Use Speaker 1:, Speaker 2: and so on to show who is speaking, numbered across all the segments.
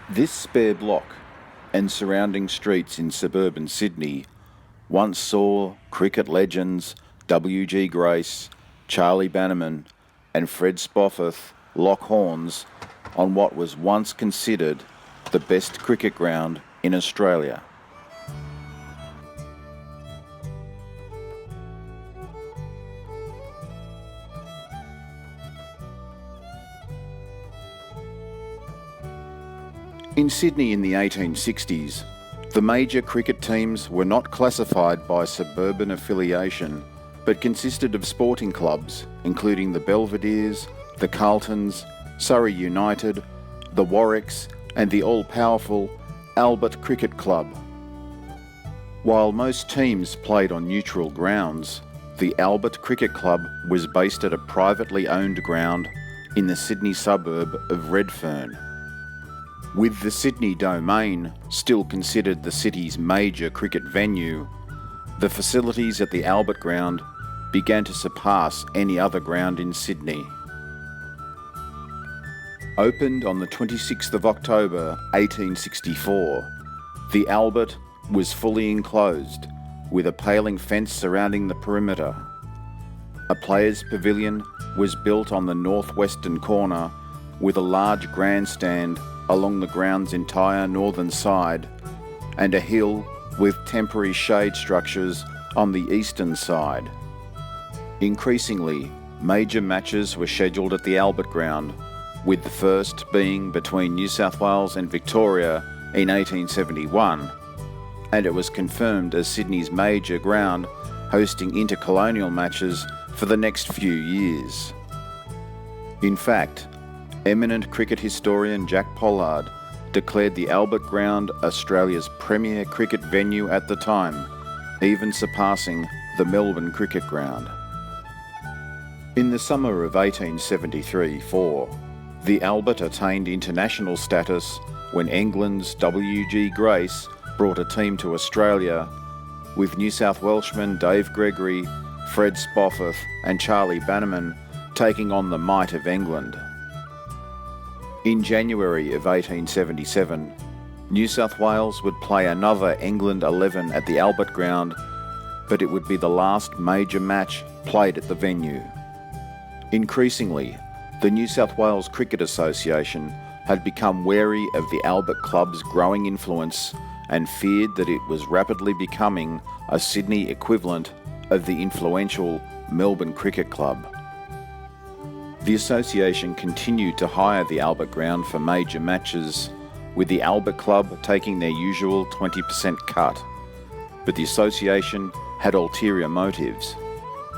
Speaker 1: This spare block and surrounding streets in suburban Sydney once saw cricket legends W.G. Grace, Charlie Bannerman and Fred Spofforth lock horns on what was once considered the best cricket ground in Australia. In Sydney in the 1860s, the major cricket teams were not classified by suburban affiliation, but consisted of sporting clubs, including the Belvederes, the Carltons, Surrey United, the Warwicks, and the all-powerful Albert Cricket Club. While most teams played on neutral grounds, the Albert Cricket Club was based at a privately owned ground in the Sydney suburb of Redfern. With the Sydney Domain still considered the city's major cricket venue, the facilities at the Albert Ground began to surpass any other ground in Sydney. Opened on the 26th of October 1864, the Albert was fully enclosed with a paling fence surrounding the perimeter. A players' pavilion was built on the northwestern corner with a large grandstand along the ground's entire northern side and a hill with temporary shade structures on the eastern side. Increasingly, major matches were scheduled at the Albert Ground, with the first being between New South Wales and Victoria in 1871, and it was confirmed as Sydney's major ground, hosting intercolonial matches for the next few years. In fact, eminent cricket historian Jack Pollard declared the Albert Ground Australia's premier cricket venue at the time, even surpassing the Melbourne Cricket Ground. In the summer of 1873-4, the Albert attained international status when England's W.G. Grace brought a team to Australia, with New South Welshmen Dave Gregory, Fred Spofforth and Charlie Bannerman taking on the might of England. In January of 1877, New South Wales would play another England 11 at the Albert Ground, but it would be the last major match played at the venue. Increasingly, the New South Wales Cricket Association had become wary of the Albert Club's growing influence and feared that it was rapidly becoming a Sydney equivalent of the influential Melbourne Cricket Club. The association continued to hire the Albert Ground for major matches, with the Albert Club taking their usual 20% cut. But the association had ulterior motives,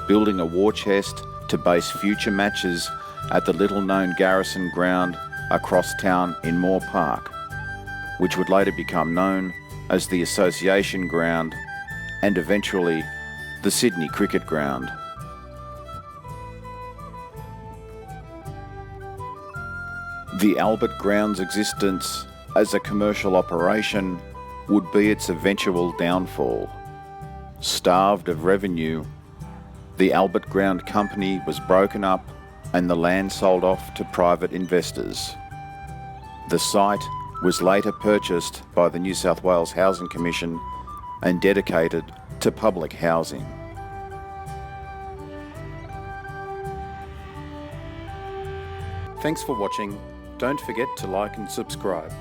Speaker 1: building a war chest to base future matches at the little-known Garrison Ground across town in Moore Park, which would later become known as the Association Ground and eventually the Sydney Cricket Ground. The Albert Ground's existence as a commercial operation would be its eventual downfall. Starved of revenue, the Albert Ground Company was broken up and the land sold off to private investors. The site was later purchased by the New South Wales Housing Commission and dedicated to public housing. Thanks for watching. Don't forget to like and subscribe.